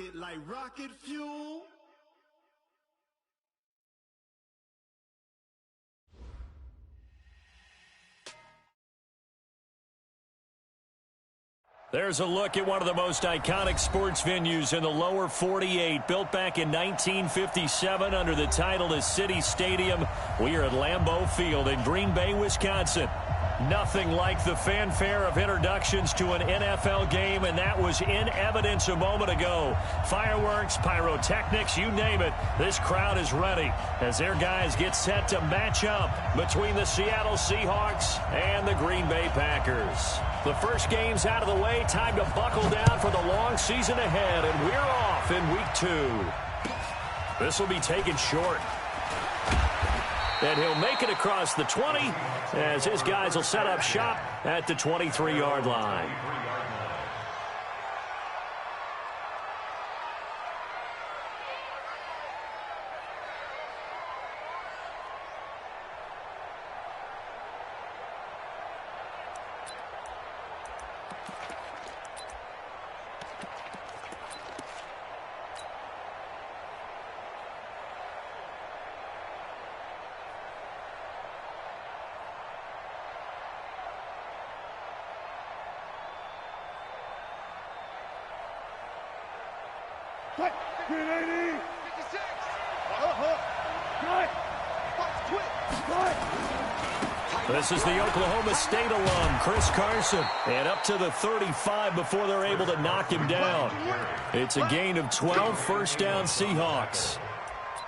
it like rocket fuel. There's a look at one of the most iconic sports venues in the lower 48. Built back in 1957 under the title of City Stadium. We are at Lambeau Field in Green Bay, Wisconsin. Nothing like the fanfare of introductions to an NFL game, and that was in evidence a moment ago. Fireworks, pyrotechnics, you name it. This crowd is ready as their guys get set to match up between the Seattle Seahawks and the Green Bay Packers. The first game's out of the way. Time to buckle down for the long season ahead, and we're off in week 2. This will be taken short. And he'll make it across the 20 as his guys will set up shop at the 23-yard line. This is the Oklahoma State alum, Chris Carson. And up to the 35 before they're able to knock him down. It's a gain of 12, first down Seahawks.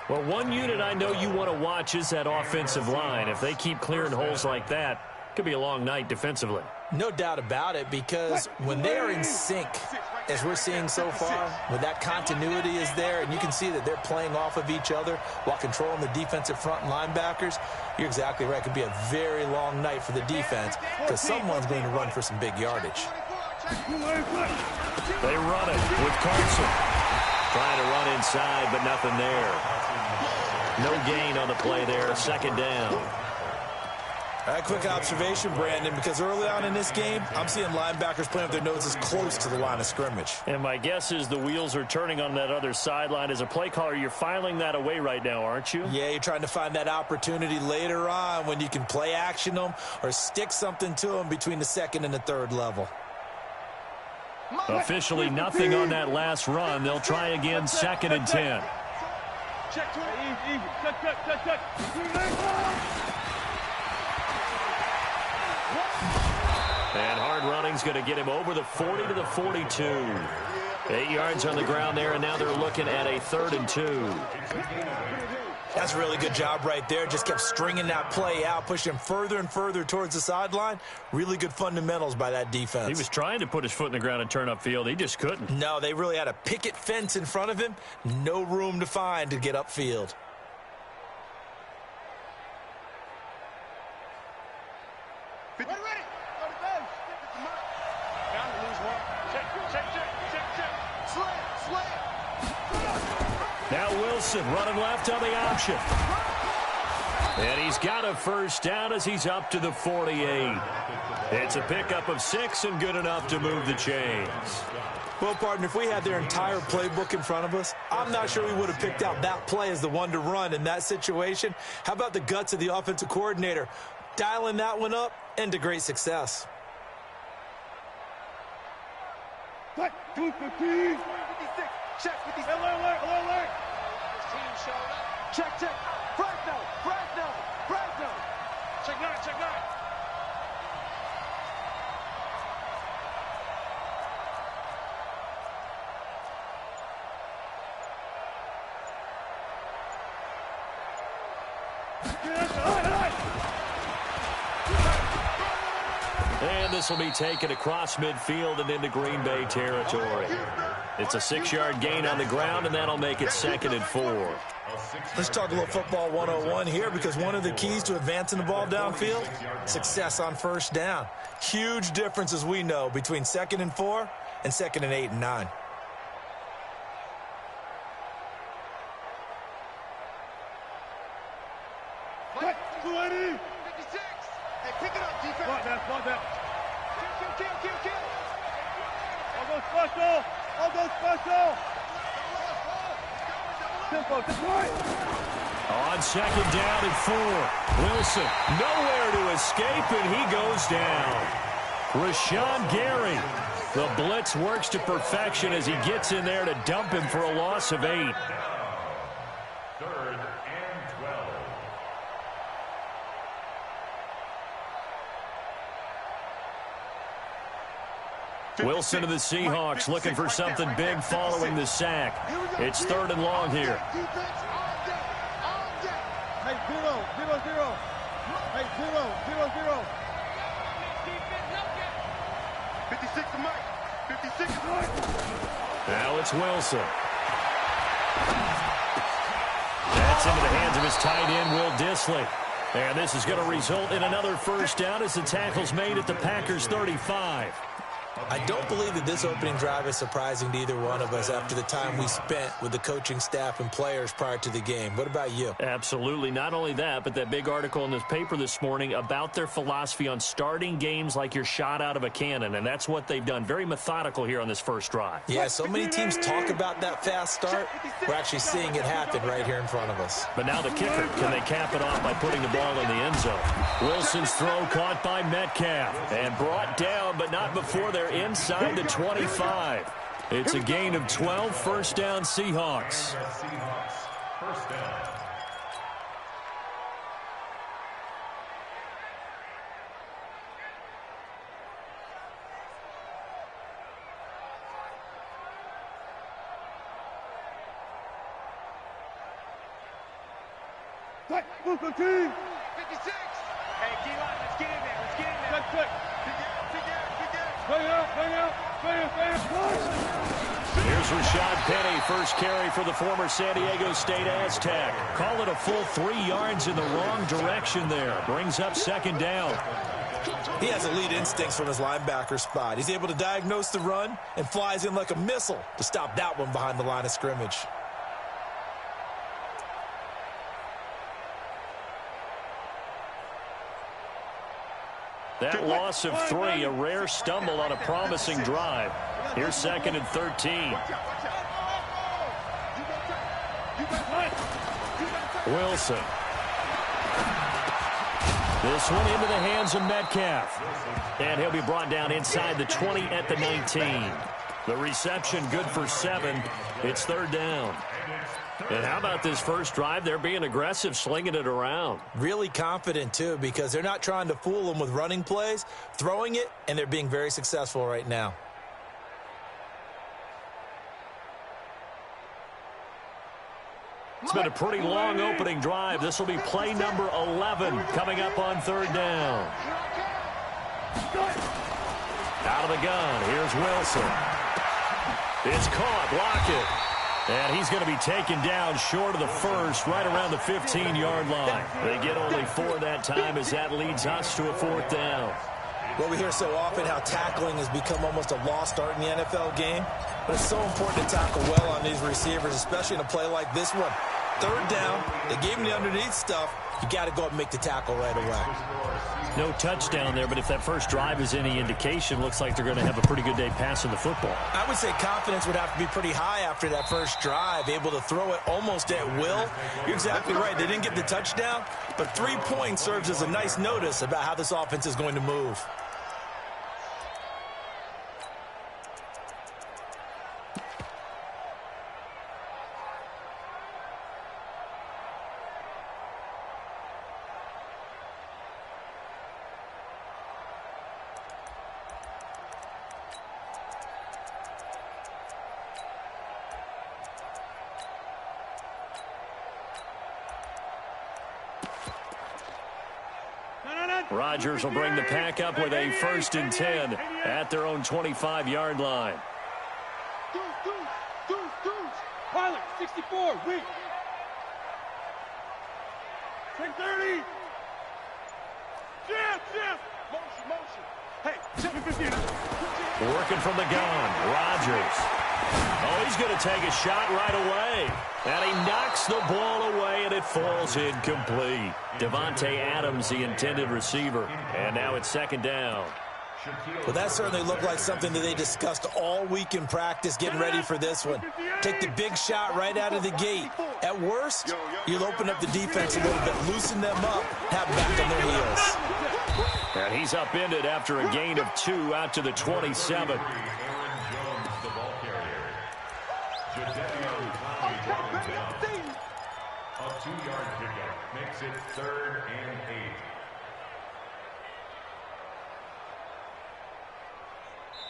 Well, one unit I know you want to watch is that offensive line. If they keep clearing holes like that, it could be a long night defensively. No doubt about it, because when they are in sync, as we're seeing so far, when that continuity is there and you can see that they're playing off of each other while controlling the defensive front and linebackers, you're exactly right. It could be a very long night for the defense because someone's going to run for some big yardage. They run it with Carson. Trying to run inside, but nothing there. No gain on the play there, second down. A quick observation, Brandon, because early on in this game, I'm seeing linebackers playing with their noses close to the line of scrimmage. And my guess is the wheels are turning on that other sideline. As a play caller, you're filing that away right now, aren't you? Yeah, you're trying to find that opportunity later on when you can play action them or stick something to them between the second and the third level. Officially nothing on that last run. They'll try again, second and 10. Check. And hard running's going to get him over the 40 to the 42. 8 yards on the ground there, and now they're looking at a 3rd and 2. That's a really good job right there. Just kept stringing that play out, pushing him further and further towards the sideline. Really good fundamentals by that defense. He was trying to put his foot in the ground and turn upfield. He just couldn't. No, they really had a picket fence in front of him. No room to find to get upfield. Now Wilson running left on the option. And he's got a first down as he's up to the 48. It's a pickup of 6 and good enough to move the chains. Well, partner, if we had their entire playbook in front of us, I'm not sure we would have picked out that play as the one to run in that situation. How about the guts of the offensive coordinator dialing that one up into great success? Check 56. Alert. Check. Fragno. Check 9. And this will be taken across midfield and into Green Bay territory. It's a 6-yard gain on the ground, and that'll make it 2nd and 4. Let's talk a little football 101 here, because one of the keys to advancing the ball downfield, success on first down. Huge difference, as we know, between 2nd and 4 and 2nd and 8 and 9. I'll go special. tempo. Deploy. On second down and 4. Wilson nowhere to escape, and he goes down. Rashawn Gary. The blitz works to perfection as he gets in there to dump him for a loss of 8. 3rd and 12. Wilson to the Seahawks looking for something big following the sack. It's 3rd and long here. Hey, 0-0-0. Hey, 0-0-0. 56 to Mike. 56 to Mike. Now it's Wilson. That's into the hands of his tight end, Will Dissly. And this is going to result in another first down as the tackle's made at the Packers' 35. I don't believe that this opening drive is surprising to either one of us after the time we spent with the coaching staff and players prior to the game. What about you? Absolutely. Not only that, but that big article in this paper this morning about their philosophy on starting games like you're shot out of a cannon, and that's what they've done. Very methodical here on this first drive. Yeah, so many teams talk about that fast start. We're actually seeing it happen right here in front of us. But now the kicker, can they cap it off by putting the ball in the end zone? Wilson's throw caught by Metcalf and brought down, but not before they're inside the 25. It's a gain of 12, first down Seahawks. First down. Tight. Move the team. 56. Hey, D-line, let's get in there. Let's get in there. Check. Play out. Here's Rashad Penny, first carry for the former San Diego State Aztec. Call it a full 3 yards in the wrong direction there. Brings up second down. He has elite instincts from his linebacker spot. He's able to diagnose the run and flies in like a missile to stop that one behind the line of scrimmage. That loss of 3, a rare stumble on a promising drive. Here's second and 13. Wilson. This one into the hands of Metcalf. And he'll be brought down inside the 20 at the 19. The reception good for 7. It's third down. And how about this first drive? They're being aggressive, slinging it around. Really confident, too, because they're not trying to fool them with running plays, throwing it, and they're being very successful right now. It's been a pretty long opening drive. This will be play number 11 coming up on third down. Out of the gun, here's Wilson. It's caught, Lockett. And he's going to be taken down short of the first, right around the 15-yard line. They get only 4 that time as that leads us to a fourth down. Well, we hear so often how tackling has become almost a lost art in the NFL game. But it's so important to tackle well on these receivers, especially in a play like this one. Third down, they gave him the underneath stuff. You got to go up and make the tackle right away. No touchdown there, but if that first drive is any indication, looks like they're going to have a pretty good day passing the football. I would say confidence would have to be pretty high after that first drive, able to throw it almost at will. You're exactly right. They didn't get the touchdown, but 3 points serves as a nice notice about how this offense is going to move. Rodgers will bring the pack up with a 1st and 10 at their own 25-yard line. Pilot, 64, weak. 10-30. Jam. Motion. Hey, 7-15. Working from the gun, Rodgers. Oh, he's going to take a shot right away. And he knocks the ball away, and it falls incomplete. Devontae Adams, the intended receiver. And now it's second down. Well, that certainly looked like something that they discussed all week in practice, getting ready for this one. Take the big shot right out of the gate. At worst, you'll open up the defense a little bit, loosen them up, have them back on their heels. And he's upended after a gain of 2 out to the 27. A 2-yard pickup makes it 3rd and 8.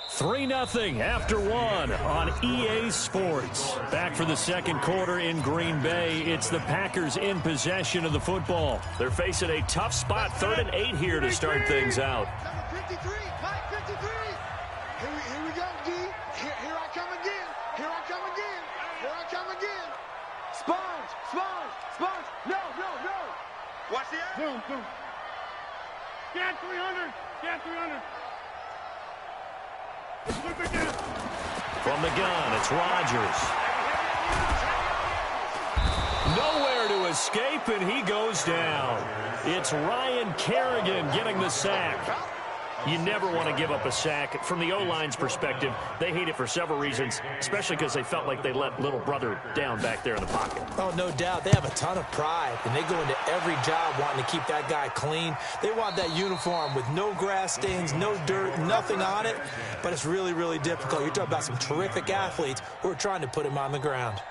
Three 3-0 after 1 on EA Sports. Back for the second quarter in Green Bay. It's the Packers in possession of the football. They're facing a tough spot, 3rd and 8 here to start things out. Number 53, Mike 53. Here we go, D. Here I come again. Here I come again. Here I come again. Sponge. No. Watch the act. Boom. Get 300. From the gun, it's Rodgers. Nowhere to escape, and he goes down. It's Ryan Kerrigan getting the sack. You never want to give up a sack. From the O-line's perspective, they hate it for several reasons, especially because they felt like they let little brother down back there in the pocket. Oh, no doubt. They have a ton of pride, and they go into every job wanting to keep that guy clean. They want that uniform with no grass stains, no dirt, nothing on it, but it's really, really difficult. You're talking about some terrific athletes who are trying to put him on the ground.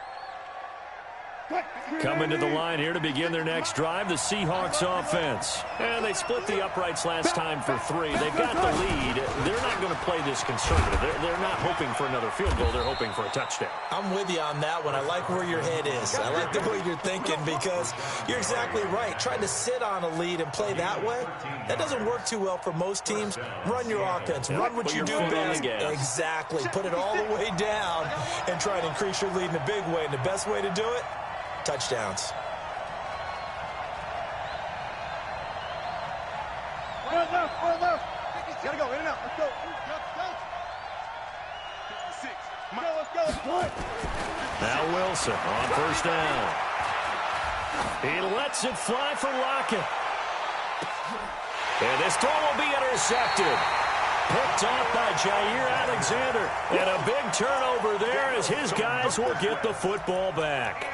Coming to the line here to begin their next drive, the Seahawks offense. And they split the uprights last time for 3. They've got the lead. They're not going to play this conservative. They're not hoping for another field goal. They're hoping for a touchdown. I'm with you on that one. I like where your head is. I like the way you're thinking because you're exactly right. Trying to sit on a lead and play that way, that doesn't work too well for most teams. Run your offense. Run what you do best. Exactly. Put it all the way down and try to increase your lead in a big way. And the best way to do it, touchdowns. Well, gotta go, in and out. Let's go. Let's go. Now Wilson on first down. He lets it fly for Lockett. And this throw will be intercepted. Picked off by Jair Alexander. And a big turnover there as his guys will get the football back.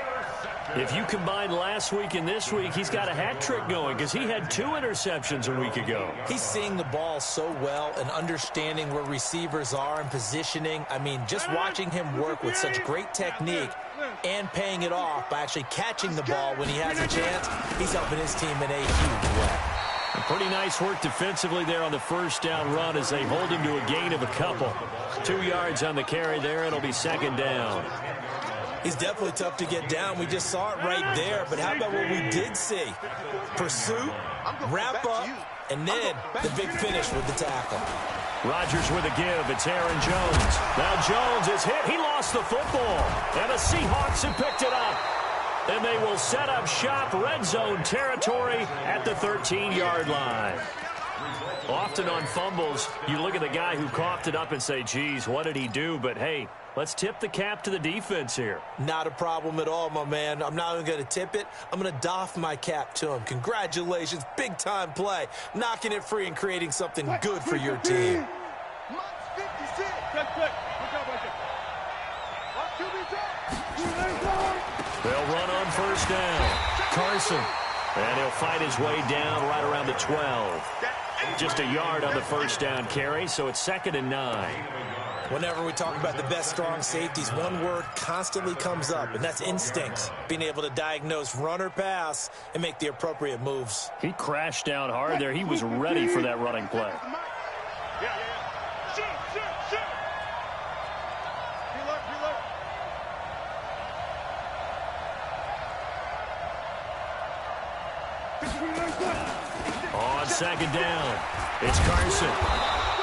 If you combine last week and this week, he's got a hat trick going because he had 2 interceptions a week ago. He's seeing the ball so well and understanding where receivers are and positioning. I mean, just watching him work with such great technique and paying it off by actually catching the ball when he has a chance, he's helping his team in a huge way. Pretty nice work defensively there on the first down run as they hold him to a gain of a couple. 2 yards on the carry there. It'll be second down. He's definitely tough to get down. We just saw it right there. But how about what we did see? Pursuit, wrap up, and then the big finish with the tackle. Rodgers with a give. It's Aaron Jones. Now Jones is hit. He lost the football. And the Seahawks have picked it up. And they will set up shop, red zone territory at the 13-yard line. Often on fumbles, you look at the guy who coughed it up and say, geez, what did he do? But, hey, let's tip the cap to the defense here. Not a problem at all, my man. I'm not even going to tip it. I'm going to doff my cap to him. Congratulations. Big-time play. Knocking it free and creating something good for your team. They'll run on first down. Carson. And he'll fight his way down right around the 12. Just a yard on the first down carry, so it's 2nd and 9. Whenever we talk about the best strong safeties, one word constantly comes up, and that's instinct. Being able to diagnose run or pass and make the appropriate moves. He crashed down hard there. He was ready for that running play. On second down, it's Carson.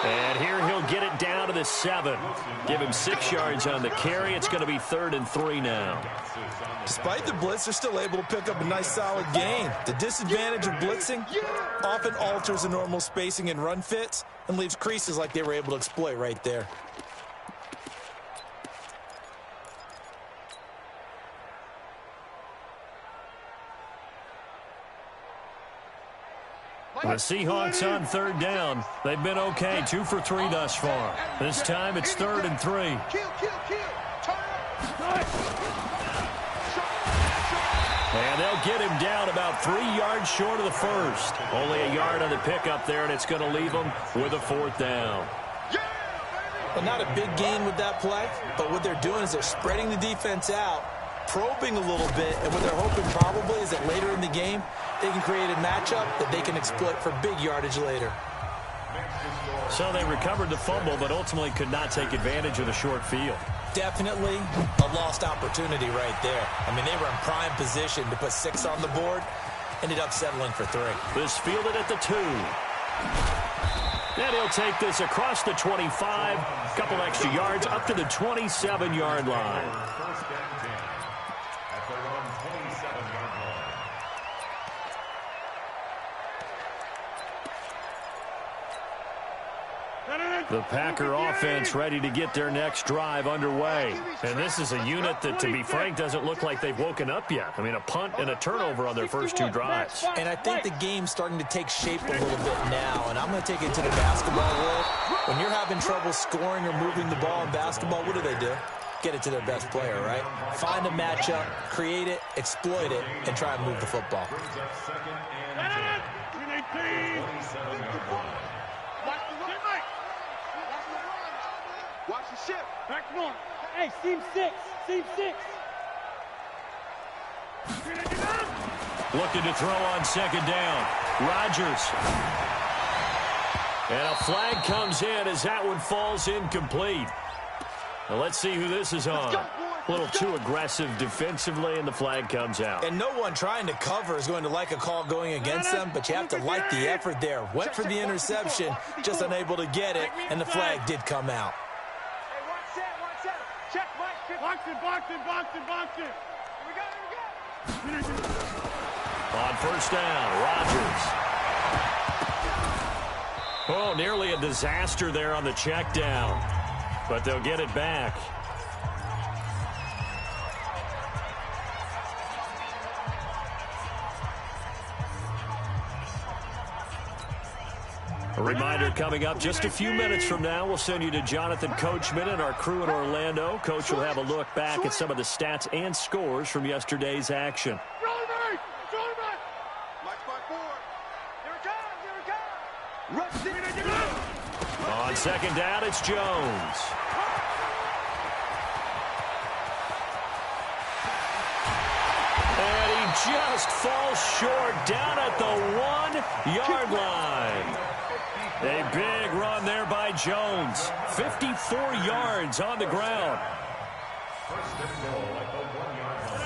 And here he'll get it down to the 7. Give him 6 yards on the carry. It's going to be 3rd and 3 now. Despite the blitz, they're still able to pick up a nice solid gain. The disadvantage of blitzing often alters the normal spacing and run fits and leaves creases like they were able to exploit right there. The Seahawks on third down. They've been okay, 2 for 3 thus far. This time it's 3rd and 3. And they'll get him down about 3 yards short of the first. Only a yard on the pickup there, and it's going to leave them with a 4th down. Well, not a big gain with that play, but what they're doing is they're spreading the defense out, probing a little bit, and what they're hoping probably is that later in the game, they can create a matchup that they can exploit for big yardage later. So they recovered the fumble, but ultimately could not take advantage of the short field. Definitely a lost opportunity right there. I mean, they were in prime position to put 6 on the board, ended up settling for 3. This fielded at the 2. And he'll take this across the 25, a couple extra yards up to the 27-yard line. First and 10 at their own 27-yard line. The Packer offense ready to get their next drive underway. And this is a unit that, to be frank, doesn't look like they've woken up yet. I mean, a punt and a turnover on their first 2 drives. And I think the game's starting to take shape a little bit now, and I'm going to take it to the basketball world. When you're having trouble scoring or moving the ball in basketball, what do? Get it to their best player, right? Find a matchup, create it, exploit it, and try and move the football. Brings up 2nd and 10. 27-yard line. Watch the shift. Back one. Hey, seam 6. Seam 6. Looking to throw on 2nd down. Rodgers. And a flag comes in as that one falls incomplete. Now let's see who this is on. A little too aggressive defensively, and the flag comes out. And no one trying to cover is going to like a call going against them, but you have to like the effort there. Went for the interception, just unable to get it, and the flag did come out. Hey, watch that. Check, Mike. Box it. Here we go. On 1st down, Rodgers. Oh, nearly a disaster there on the check down, but they'll get it back. A reminder coming up just a few minutes from now, we'll send you to Jonathan Coachman and our crew in Orlando. Coach will have a look back at some of the stats and scores from yesterday's action. On 2nd down, it's Jones. And he just falls short down at the 1-yard line. A big run there by Jones. 54 yards on the ground.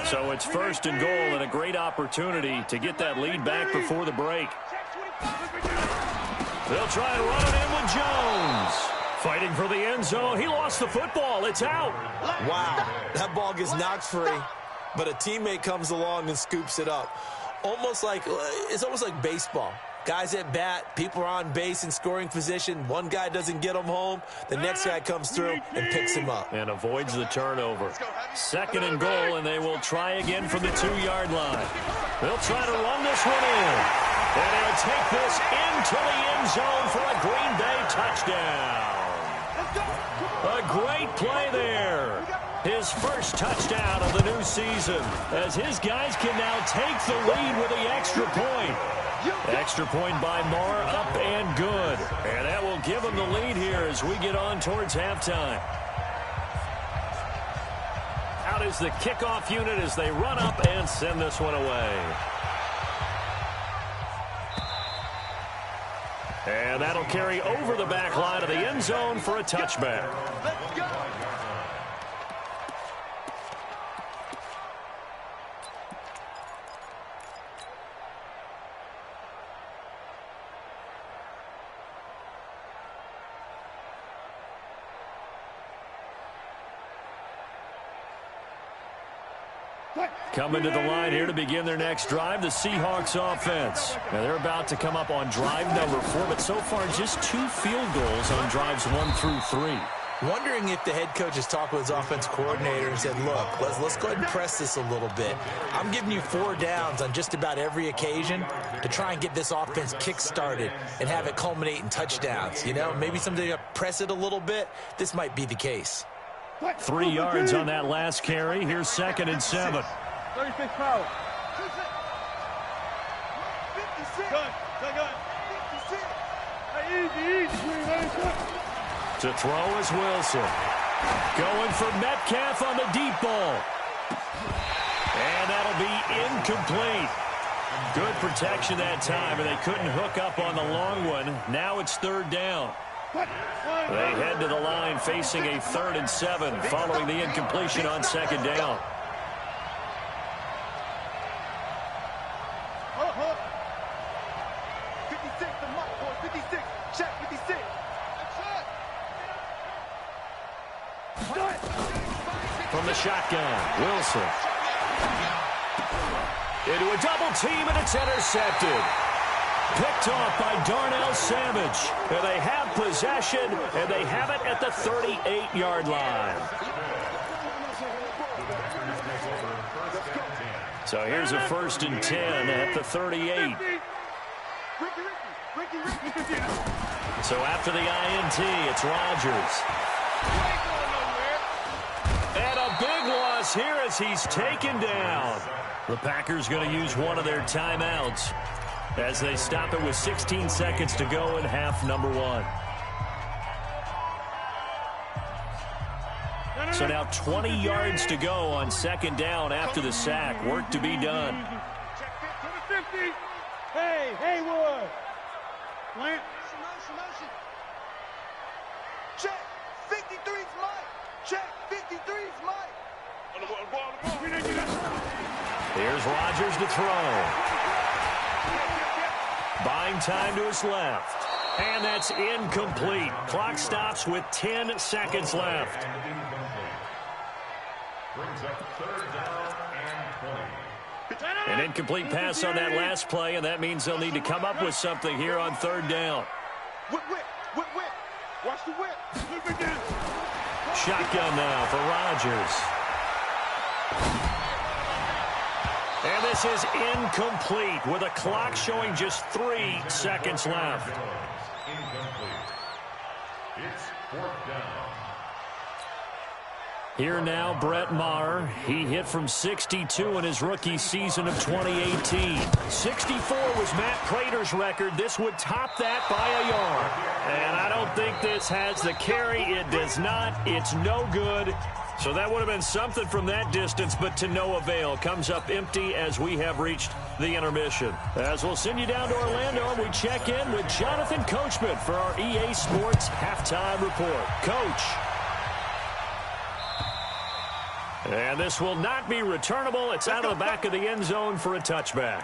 So it's 1st and goal, and a great opportunity to get that lead back before the break. They'll try and run it in with Jones. Fighting for the end zone. He lost the football. It's out. Wow, that ball gets knocked free, but a teammate comes along and scoops it up. It's almost like baseball. Guys at bat, people are on base in scoring position. One guy doesn't get him home. The next guy comes through and picks him up. And avoids the turnover. 2nd and goal, and they will try again from the 2-yard line. They'll try to run this one in. And he'll take this into the end zone for a Green Bay touchdown. A great play there. His first touchdown of the new season, as his guys can now take the lead with the extra point. Extra point by Marr, up and good. And that will give them the lead here as we get on towards halftime. Out is the kickoff unit as they run up and send this one away. And that'll carry over the back line of the end zone for a touchback. Let's go. Coming to the line here to begin their next drive, the Seahawks offense. Now they're about to come up on drive number 4, but so far just 2 field goals on drives 1 through 3. Wondering if the head coach has talked with his offensive coordinator and said, look, let's go ahead and press this a little bit. I'm giving you 4 downs on just about every occasion to try and get this offense kick-started and have it culminate in touchdowns. You know, maybe someday you press it a little bit. This might be the case. 3 yards on that last carry. Here's 2nd and 7. 36 power. To throw is Wilson. Going for Metcalf on the deep ball. And that'll be incomplete. Good protection that time, and they couldn't hook up on the long one. Now it's 3rd down. They head to the line facing a 3rd and 7 following the incompletion on 2nd down. From the shotgun, Wilson. Into a double team, and it's intercepted. Picked off by Darnell Savage. And they have possession, and they have it at the 38-yard line. So here's a 1st and 10 at the 38. So after the INT, it's Rodgers. And a big loss here as he's taken down. The Packers going to use one of their timeouts as they stop it with 16 seconds to go in half number 1. So now 20 yards to go on 2nd down after the sack. Work to be done. Hey, Haywood. Plant. Check. 53's Mike. Check. 53's Mike. Here's Rodgers to throw. Buying time to his left. And that's incomplete. Clock stops with 10 seconds left. An incomplete pass on that last play, and that means they'll need to come up with something here on 3rd down. Whip. Watch the whip. Shotgun now for Rodgers. And this is incomplete with a clock showing just 3 seconds left. It's 4th down. Here now, Brett Maher. He hit from 62 in his rookie season of 2018. 64 was Matt Prater's record. This would top that by a yard. And I don't think this has the carry. It does not. It's no good. So that would have been something from that distance, but to no avail. Comes up empty as we have reached the intermission. As we'll send you down to Orlando, we check in with Jonathan Coachman for our EA Sports Halftime Report. Coach. And this will not be returnable. It's out of the back of the end zone for a touchback.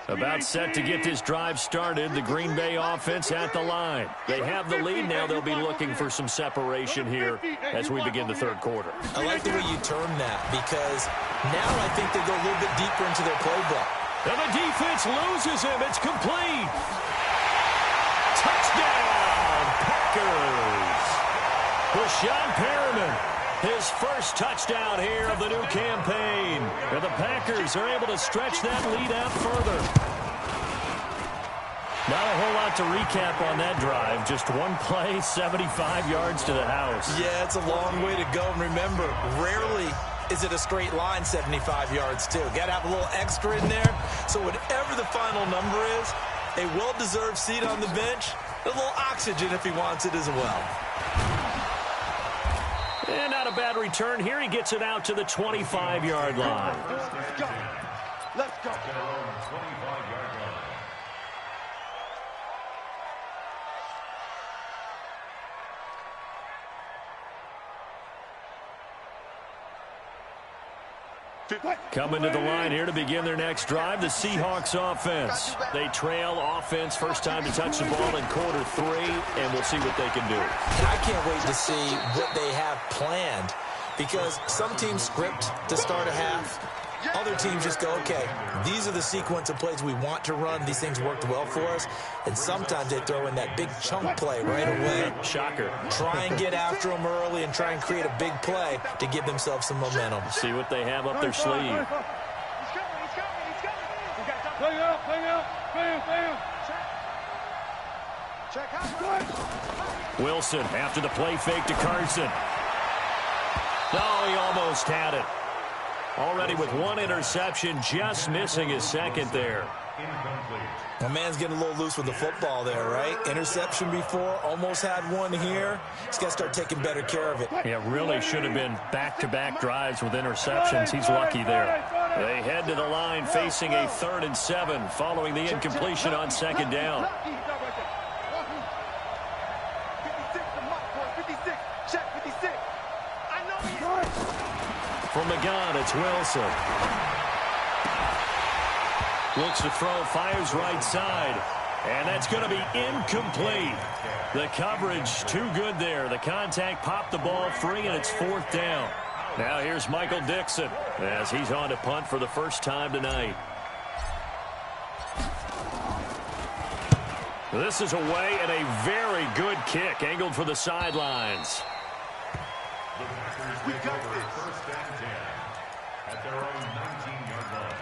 About set to get this drive started. The Green Bay offense at the line. They have the lead. Now they'll be looking for some separation here as we begin the 3rd quarter. I like the way you term that because now I think they go a little bit deeper into their playbook. And the defense loses him. It's complete. Touchdown, Packers. Rashawn Perriman. His first touchdown here of the new campaign. And the Packers are able to stretch that lead out further. Not a whole lot to recap on that drive. Just one play, 75 yards to the house. Yeah, it's a long way to go. And remember, rarely is it a straight line 75 yards, too. Got to have a little extra in there. So whatever the final number is, a well-deserved seat on the bench, a little oxygen if he wants it as well. And not a bad return. Here he gets it out to the 25-yard line. Let's go. 25-yard line. Coming to the line here to begin their next drive, the Seahawks offense. They trail offense, first time to touch the ball in quarter 3, and we'll see what they can do. And I can't wait to see what they have planned, because some teams script to start a half. Other teams just go, okay, these are the sequence of plays we want to run. These things worked well for us. And sometimes they throw in that big chunk play right away. Shocker. Try and get after them early and try and create a big play to give themselves some momentum. See what they have up their sleeve. He's coming. Play out, bam. Check out. Wilson after the play fake to Carson. Oh, he almost had it. Already with 1 interception, just missing his second there. My man's getting a little loose with the football there, right? Interception before, almost had one here. He's got to start taking better care of it. Yeah, really should have been back-to-back drives with interceptions. He's lucky there. They head to the line facing a 3rd and 7 following the incompletion on 2nd down. From the gun, it's Wilson. Looks to throw, fires right side. And that's going to be incomplete. The coverage too good there. The contact popped the ball free, and it's 4th down. Now here's Michael Dixon as he's on to punt for the first time tonight. This is away, and a very good kick angled for the sidelines. We got this. First and 10 at their own 19-yard line.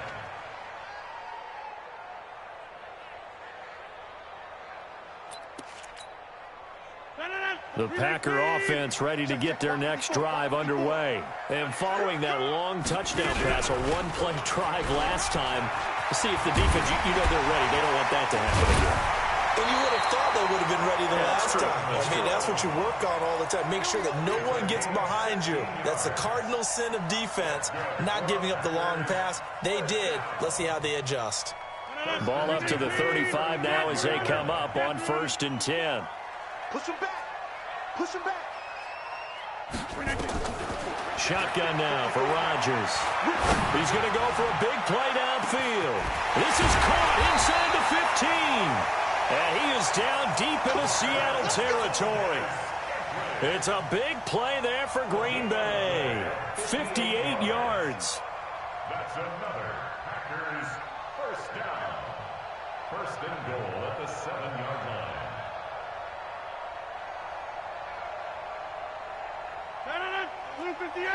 The Packer offense ready to get their next drive underway. And following that long touchdown pass, a 1-play drive last time, see if the defense, you know they're ready. They don't want that to happen again. And you would have thought they would have been ready the last time. That's what you work on all the time. Make sure that no one gets behind you. That's the cardinal sin of defense, not giving up the long pass. They did. Let's see how they adjust. Ball up to the 35 now as they come up on 1st and 10. Push him back. Shotgun now for Rodgers. He's going to go for a big play downfield. This is caught inside the 15. And he is down deep into Seattle territory. It's a big play there for Green Bay. 58 yards. That's another Packers first down. 1st and goal at the 7-yard line. Blue 58.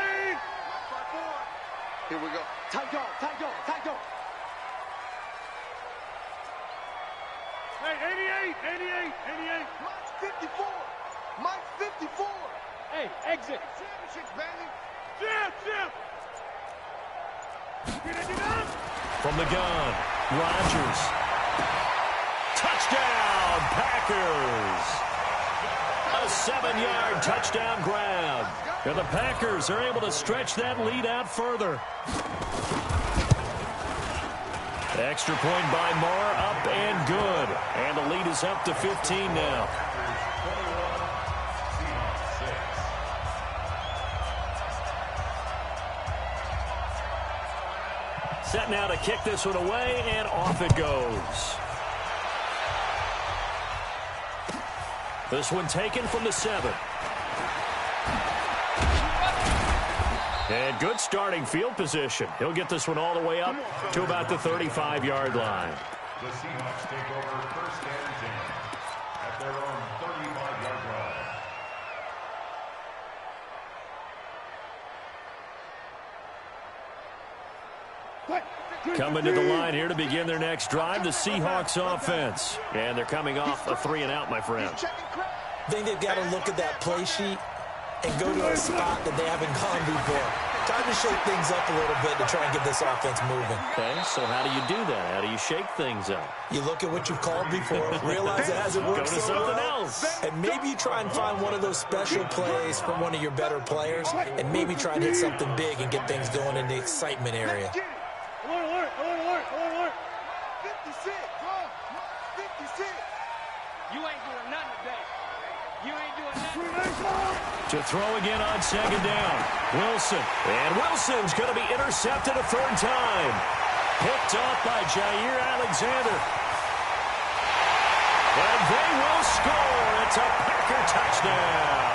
Here we go. Tight go. Hey, 88. Mike's 54. Hey, exit. Championships, baby. Chip. From the gun, Rodgers. Touchdown, Packers. A 7-yard touchdown grab. And the Packers are able to stretch that lead out further. Extra point by Marr, up and good. And the lead is up to 15 now. Set now to kick this one away, and off it goes. This one taken from the 7. And good starting field position. He'll get this one all the way up to about the 35-yard line. The Seahawks take over 1st and 10 at their own 35-yard line. Coming to the line here to begin their next drive, the Seahawks offense. And they're coming off a 3-and-out, my friend. I think they've got to look at that play sheet and go to a spot that they haven't gone before. Time to shake things up a little bit to try and get this offense moving. Okay, so how do you do that? How do you shake things up? You look at what you've called before, realize it hasn't worked so well. Go to something else. And maybe you try and find one of those special plays from one of your better players, and maybe try and hit something big and get things going in the excitement area. Alert. 56. 56. You ain't doing nothing today. You ain't doing nothing. To throw again on second down. Wilson. And Wilson's going to be intercepted a third time. Picked off by Jair Alexander. And they will score. It's a Packer touchdown.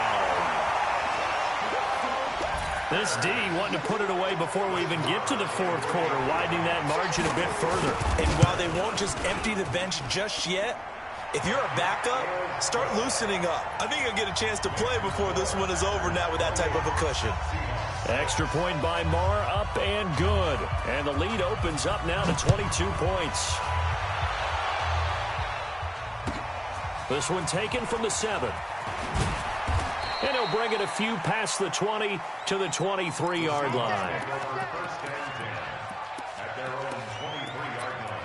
This D wanting to put it away before we even get to the fourth quarter, widening that margin a bit further. And while they won't just empty the bench just yet, if you're a backup, start loosening up. I think you'll get a chance to play before this one is over now with that type of a cushion. Extra point by Marr, up and good. And the lead opens up now to 22 points. This one taken from the 7. And he'll bring it a few past the 20 to the 23-yard line. First and 10 at their own 23-yard line.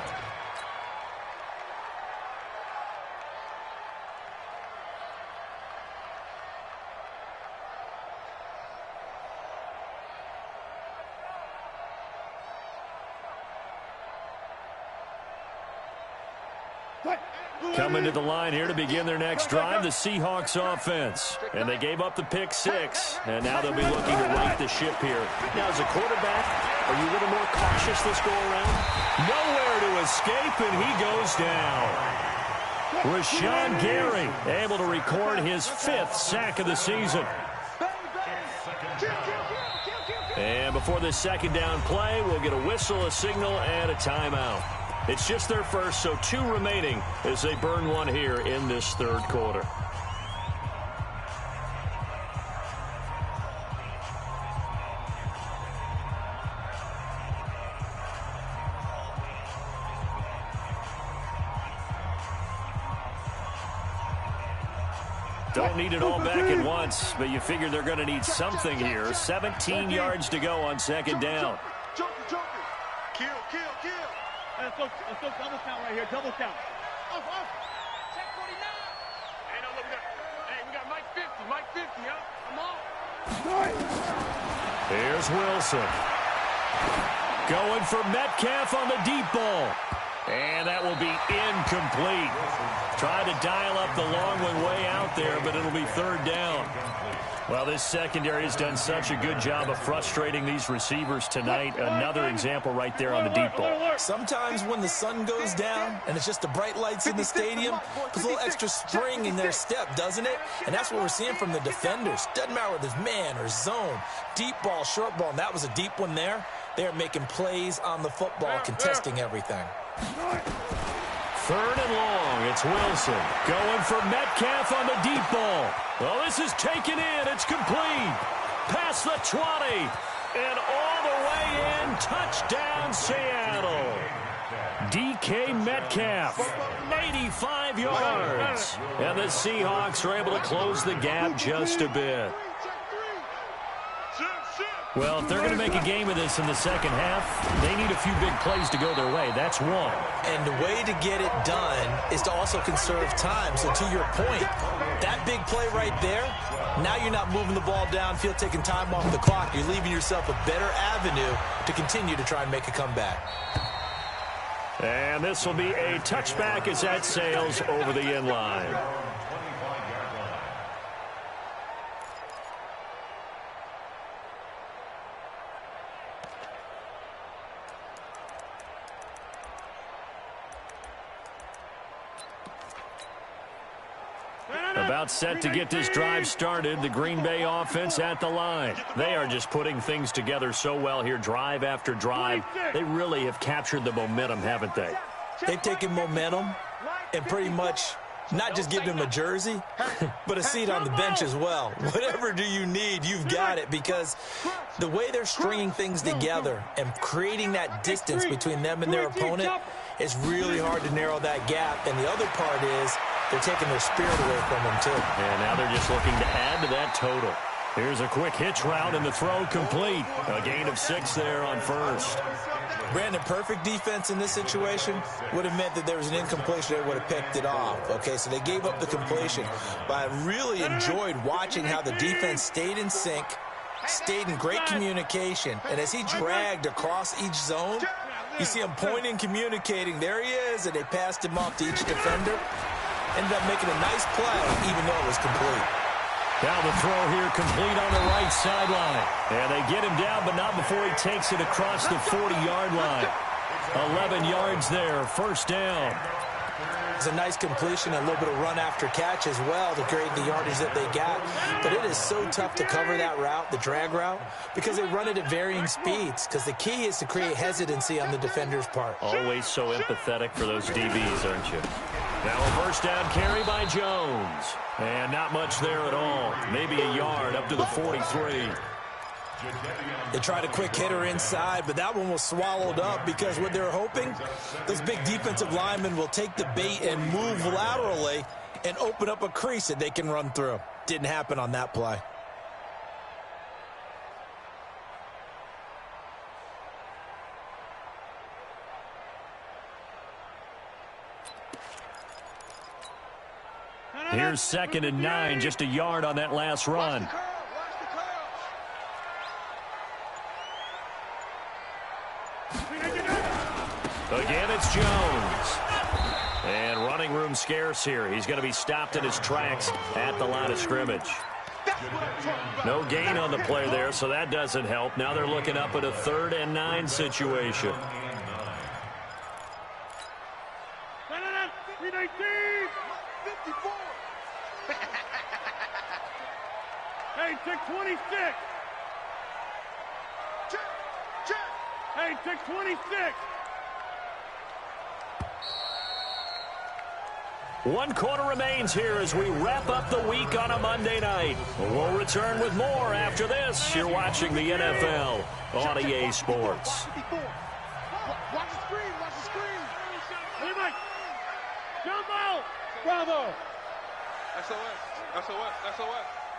Coming to the line here to begin their next drive, the Seahawks offense. And they gave up the pick 6, and now they'll be looking to right the ship here. Now, as a quarterback, are you a little more cautious this go-around? Nowhere to escape, and he goes down. Rashawn Gary able to record his 5th sack of the season. And before this second down play, we'll get a whistle, a signal, and a timeout. It's just their first, so 2 remaining as they burn one here in this third quarter. Don't need it all back at once, but you figure they're going to need something here. 17 yards to go on second down. Kill. Let's go double count right here. Double count. Off. Check 49. Hey, no, look, we got Mike 50. Mike 50, huh? Come on. Here's Wilson. Going for Metcalf on the deep ball. And that will be incomplete. Tried to dial up the long one way out there, but it'll be third down. Well, this secondary has done such a good job of frustrating these receivers tonight. Another example right there on the deep ball. Sometimes when the sun goes down and it's just the bright lights in the stadium, puts a little extra spring in their step, doesn't it? And that's what we're seeing from the defenders. Doesn't matter whether it's man or zone, deep ball, short ball, and that was a deep one there. They're making plays on the football, contesting everything. Third and long, it's Wilson. Going for Metcalf on the deep ball. Well, this is taken in. It's complete. Past the 20. And all the way in. Touchdown, Seattle. DK Metcalf, 85 yards. And the Seahawks are able to close the gap just a bit. Well, if they're going to make a game of this in the second half, they need a few big plays to go their way. That's one. And the way to get it done is to also conserve time. So to your point, that big play right there, now you're not moving the ball downfield, taking time off the clock. You're leaving yourself a better avenue to continue to try and make a comeback. And this will be a touchback as that sails over the end line. About set to get this drive started, the Green Bay offense at the line. They are just putting things together so well here, drive after drive. They really have captured the momentum, haven't they? They've taken momentum and pretty much not just given him a jersey, but a seat on the bench as well. Whatever do you need, you've got it, because the way they're stringing things together and creating that distance between them and their opponent, it's really hard to narrow that gap. And the other part is they're taking their spirit away from them, too. And now they're just looking to add to that total. Here's a quick hitch route, and the throw complete. A gain of 6 there on first. Brandon, perfect defense in this situation would have meant that there was an incompletion. They would have picked it off. Okay, so they gave up the completion. But I really enjoyed watching how the defense stayed in sync, stayed in great communication. And as he dragged across each zone, you see him pointing, communicating. There he is, and they passed him off to each defender. Ended up making a nice play, even though it was complete. Now the throw here complete on the right sideline. And they get him down, but not before he takes it across the 40-yard line. 11 yards there, first down. It's a nice completion, a little bit of run after catch as well to create the yardage that they got. But it is so tough to cover that route, the drag route, because they run it at varying speeds. Because the key is to create hesitancy on the defender's part. Always so empathetic for those DBs, aren't you? Now a first down carry by Jones. And not much there at all. Maybe a yard up to the 43. They tried a quick hitter inside, but that one was swallowed up because what they're hoping, those big defensive linemen will take the bait and move laterally and open up a crease that they can run through. Didn't happen on that play. Here's 2nd and 9, just a yard on that last run. Again, it's Jones. And running room scarce here. He's going to be stopped in his tracks at the line of scrimmage. No gain on the play there, so that doesn't help. Now they're looking up at a 3rd and 9 situation. Hey, take 26. Hey, take 26. One quarter remains here as we wrap up the week on a Monday night. We'll return with more after this. You're watching the NFL on EA Sports. Watch the screen, watch the screen. Hey, Mike. Jump out. Bravo. SOS.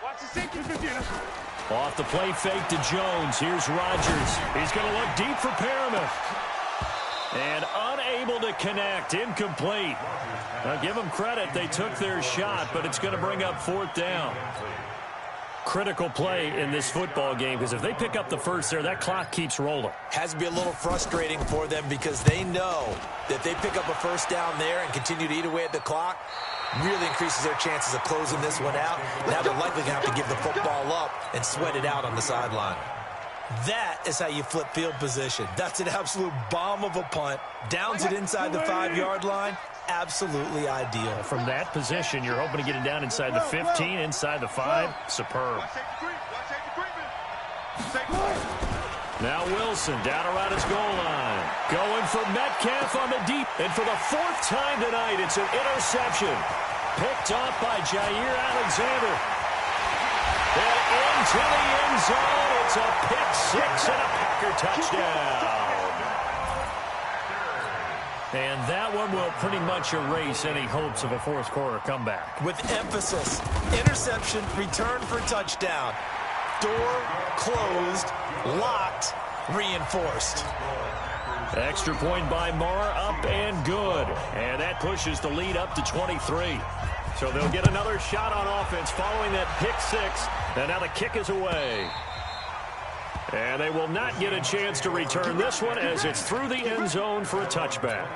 Watch the safety. Off the play fake to Jones. Here's Rodgers. He's going to look deep for Perriman. And unable to connect. Incomplete. Now give them credit. They took their shot, but it's going to bring up 4th down. Critical play in this football game, because if they pick up the first there, that clock keeps rolling. Has to be a little frustrating for them because they know that they pick up a first down there and continue to eat away at the clock, really increases their chances of closing this one out. Now they're likely going to have to give the football up and sweat it out on the sideline. That is how you flip field position. That's an absolute bomb of a punt. Downs it inside the 5-yard line. Absolutely ideal. From that position, you're hoping to get it down inside the 15, inside the 5. Superb. Now Wilson down around his goal line. Going for Metcalf on the deep. And for the 4th time tonight, it's an interception. Picked off by Jair Alexander. And into the end zone. It's a pick 6 and a Packer touchdown. And that one will pretty much erase any hopes of a 4th quarter comeback. With emphasis, interception, return for touchdown. Door closed, locked, reinforced. Extra point by Marr, up and good. And that pushes the lead up to 23. So they'll get another shot on offense following that pick 6. And now the kick is away. And they will not get a chance to return this one as it's through the end zone for a touchback.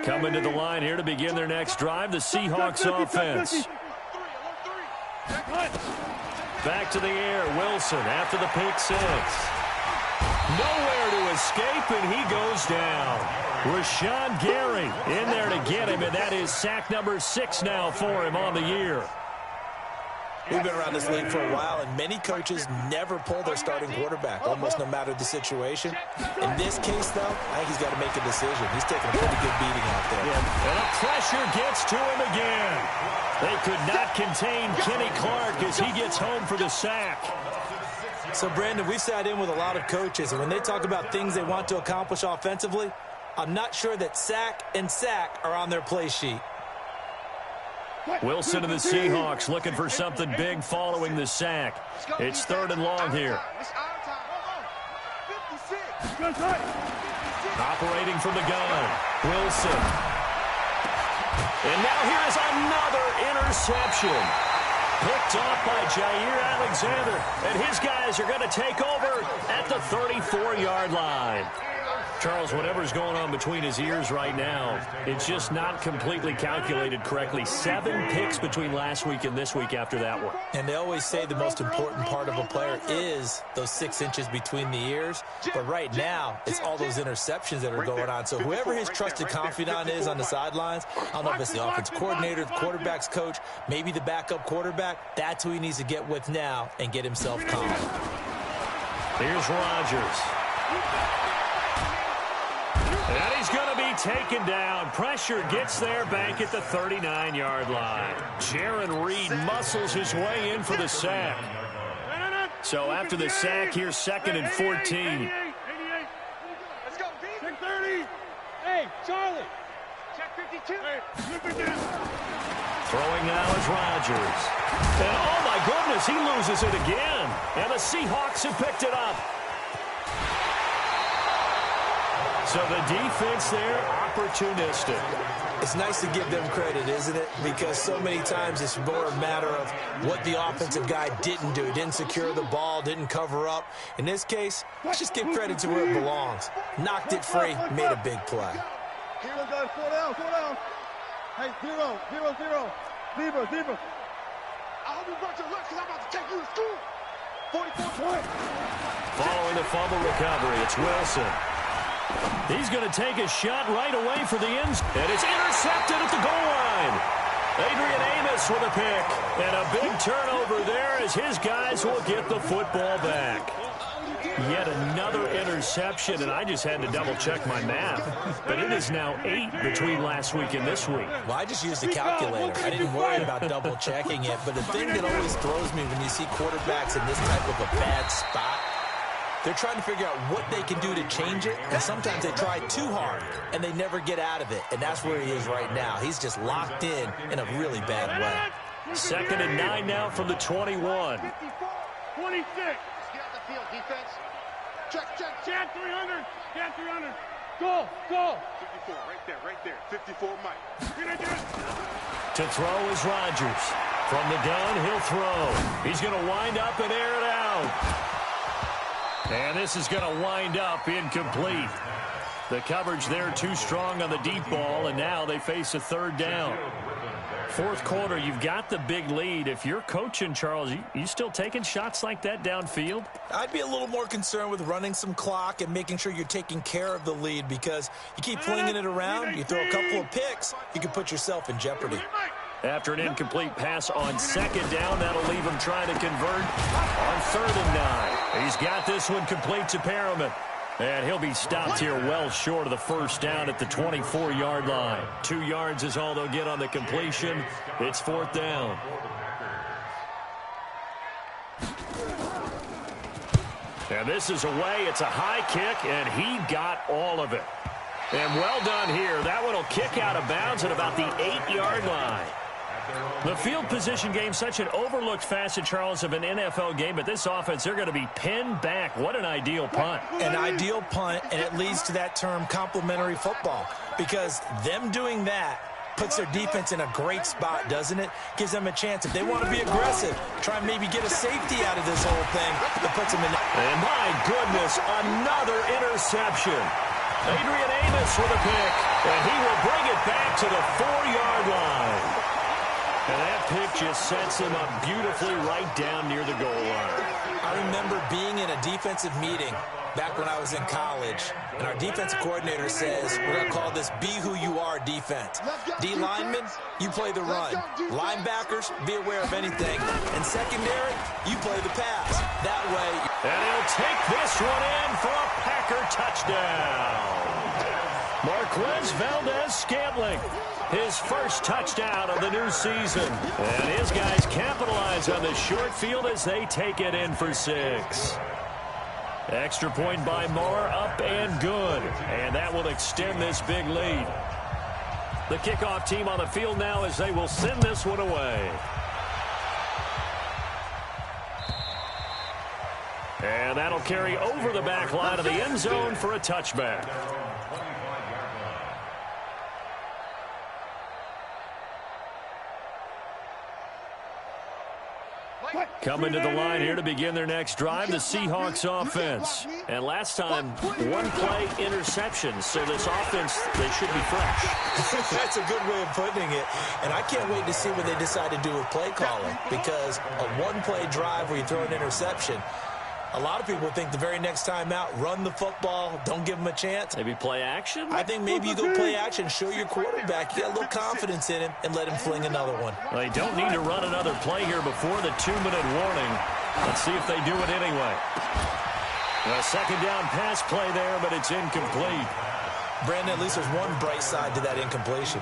Coming to the line here to begin their next drive, the Seahawks offense. Back to the air, Wilson after the pick 6. Nowhere to escape, and he goes down. Rashawn Gary in there to get him, and that is sack number 6 now for him on the year. We've been around this league for a while, and many coaches never pull their starting quarterback, almost no matter the situation. In this case, though, I think he's got to make a decision. He's taking a pretty good beating out there. Yeah. And the pressure gets to him again. They could not contain Kenny Clark as he gets home for the sack. So, Brandon, we sat in with a lot of coaches, and when they talk about things they want to accomplish offensively, I'm not sure that sack and sack are on their play sheet. Wilson and the Seahawks looking for something big following the sack. It's 3rd and long here. Operating from the gun, Wilson. And now here is another interception. Picked off by Jair Alexander, and his guys are going to take over at the 34-yard line. Charles, whatever's going on between his ears right now, it's just not completely calculated correctly. 7 picks between last week and this week after that one. And they always say the most important part of a player is those 6 inches between the ears. But right now, it's all those interceptions that are going on. So whoever his trusted confidant is on the sidelines, I don't know if it's the offensive coordinator, the quarterback's coach, maybe the backup quarterback, that's who he needs to get with now and get himself calm. Here's Rodgers. And he's going to be taken down. Pressure gets there back at the 39-yard line. Jaron Reed muscles his way in for the sack. So after the sack, here's 2nd and 14. Let's go, B. Check 30. Hey, Charlie. Check 52. Hey, slip it down. Throwing now is Rodgers. And oh my goodness, he loses it again. And the Seahawks have picked it up. So the defense there, opportunistic. It's nice to give them credit, isn't it? Because so many times it's more a matter of what the offensive guy didn't do. Didn't secure the ball, didn't cover up. In this case, let's just give credit to where it belongs. Knocked it free, made a big play. Hero guys, slow down, slow down. Hey, 0, 0, 0. Zebra, zebra. I hope you brought your lunch because I'm about to take you to school. 44 points. Following the fumble recovery, it's Wilson. He's going to take a shot right away for the ends, and it's intercepted at the goal line. Adrian Amos with a pick, and a big turnover there as his guys will get the football back. Yet another interception, and I just had to double-check my math, but it is now 8 between last week and this week. Well, I just used the calculator. I didn't worry about double-checking it, but the thing that always throws me when you see quarterbacks in this type of a bad spot, they're trying to figure out what they can do to change it, and sometimes they try too hard, and they never get out of it, and that's where he is right now. He's just locked in a really bad way. 2nd and 9 now from the 21. 26. Get out the field, defense. Check. Chad 300. Chad 300. Go. 54, right there. 54, Mike. To throw is Rodgers. From the gun, he'll throw. He's going to wind up and air it out. And this is going to wind up incomplete. The coverage there too strong on the deep ball, and now they face a 3rd down. 4th quarter, you've got the big lead. If you're coaching, Charles, you still taking shots like that downfield? I'd be a little more concerned with running some clock and making sure you're taking care of the lead, because you keep flinging it around, you throw a couple of picks, you can put yourself in jeopardy. After an incomplete pass on 2nd down, that'll leave him trying to convert on 3rd and 9. He's got this one complete to Perriman. And he'll be stopped here well short of the 1st down at the 24-yard line. 2 yards is all they'll get on the completion. It's 4th down. And this is away. It's a high kick, and he got all of it. And well done here. That one will kick out of bounds at about the 8-yard line. The field position game, such an overlooked facet, Charles, of an NFL game, but this offense, they're going to be pinned back. What an ideal punt. An ideal punt, and it leads to that term complementary football, because them doing that puts their defense in a great spot, doesn't it? Gives them a chance. If they want to be aggressive, try and maybe get a safety out of this whole thing, that puts them in. And my goodness, another interception. Adrian Amos with a pick, and he will bring it back to the 4-yard line. And that pick just sets him up beautifully right down near the goal line. I remember being in a defensive meeting back when I was in college, and our defensive coordinator says, we're going to call this be who you are defense. D linemen, you play the run. Linebackers, be aware of anything. And secondary, you play the pass. That way. And he'll take this one in for a Packer touchdown. Marquez Valdez-Scantling, his 1st touchdown of the new season. And his guys capitalize on the short field as they take it in for 6. Extra point by Moore, up and good. And that will extend this big lead. The kickoff team on the field now as they will send this one away. And that'll carry over the back line of the end zone for a touchback. Coming to the line here to begin their next drive, the Seahawks offense. And last time, one-play interception, so this offense, they should be fresh. That's a good way of putting it. And I can't wait to see what they decide to do with play calling, because a one-play drive where you throw an interception, a lot of people think the very next time out, run the football, don't give them a chance. Maybe play action? I think maybe you go play action, show your quarterback, you got a little confidence in him, and let him fling another one. Well, they don't need to run another play here before the 2-minute warning. Let's see if they do it anyway. A second down pass play there, but it's incomplete. Brandon, at least there's one bright side to that incompletion.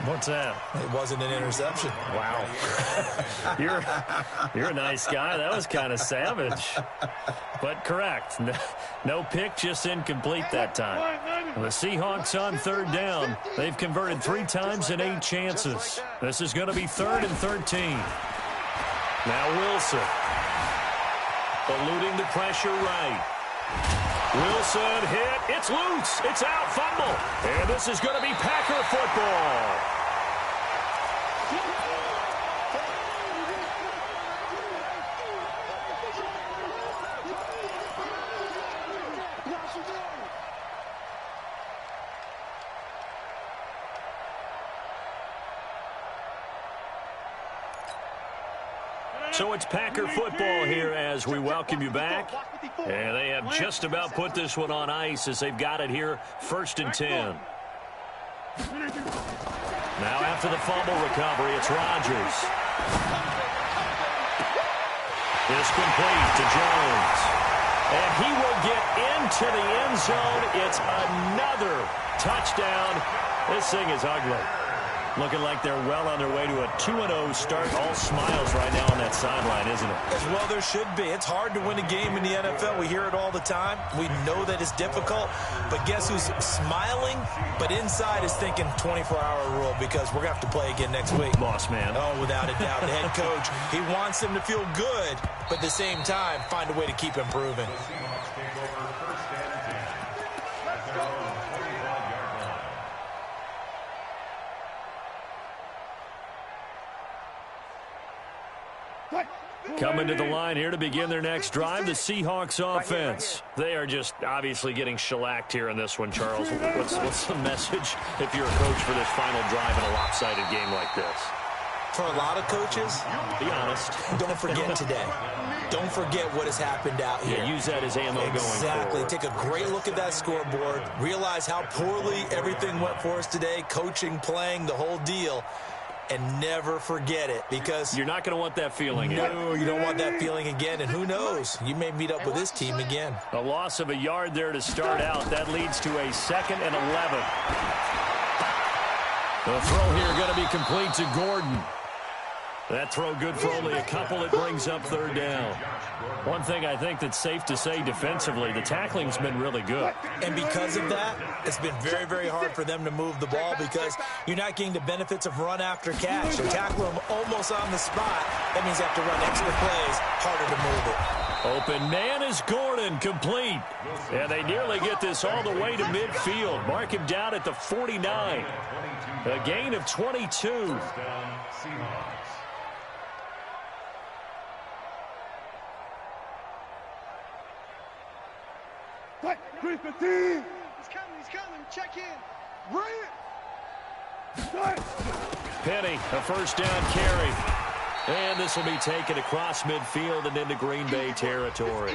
What's that? It wasn't an interception. Wow. You're a nice guy. That was kind of savage. But correct. No pick, just incomplete that time. The Seahawks on third down. They've converted 3 times in 8 chances. This is going to be 3rd and 13. Now Wilson. Eluding the pressure right. Wilson hit. It's loose. It's out. Fumble. And this is going to be Packer football. So it's Packer football here as we welcome you back. And they have just about put this one on ice as they've got it here, 1st and 10. Now after the fumble recovery, it's Rodgers. It's complete to Jones. And he will get into the end zone. It's another touchdown. This thing is ugly. Looking like they're well on their way to a 2-0 start. All smiles right now on that sideline, isn't it? As well there should be. It's hard to win a game in the NFL. We hear it all the time. We know that it's difficult. But guess who's smiling? But inside is thinking 24-hour rule, because we're going to have to play again next week. Boss man. Oh, without a doubt. The head coach, he wants them to feel good, but at the same time, find a way to keep improving. Coming to the line here to begin their next drive, the Seahawks offense. They are just obviously getting shellacked here in this one, Charles. What's the message if you're a coach for this final drive in a lopsided game like this? For a lot of coaches, be honest, don't forget today. Don't forget what has happened out here. Yeah, use that as ammo going forward. Exactly. Take a great look at that scoreboard. Realize how poorly everything went for us today, coaching, playing, the whole deal. And never forget it, because you're not going to want that feeling again. No, you don't want that feeling again. And who knows? You may meet up with this team again. A loss of a yard there to start out. That leads to a 2nd and 11. The throw here going to be complete to Gordon. That throw good for only a couple. It brings up 3rd down. One thing I think that's safe to say defensively, the tackling's been really good. And because of that, it's been very, very hard for them to move the ball, because you're not getting the benefits of run after catch. You tackle them almost on the spot. That means you have to run extra plays, harder to move it. Open man is Gordon, complete. And they nearly get this all the way to midfield. Mark him down at the 49. A gain of 22. He's coming, check in. Bring it. Penny, a 1st down carry. And this will be taken across midfield and into Green Bay territory.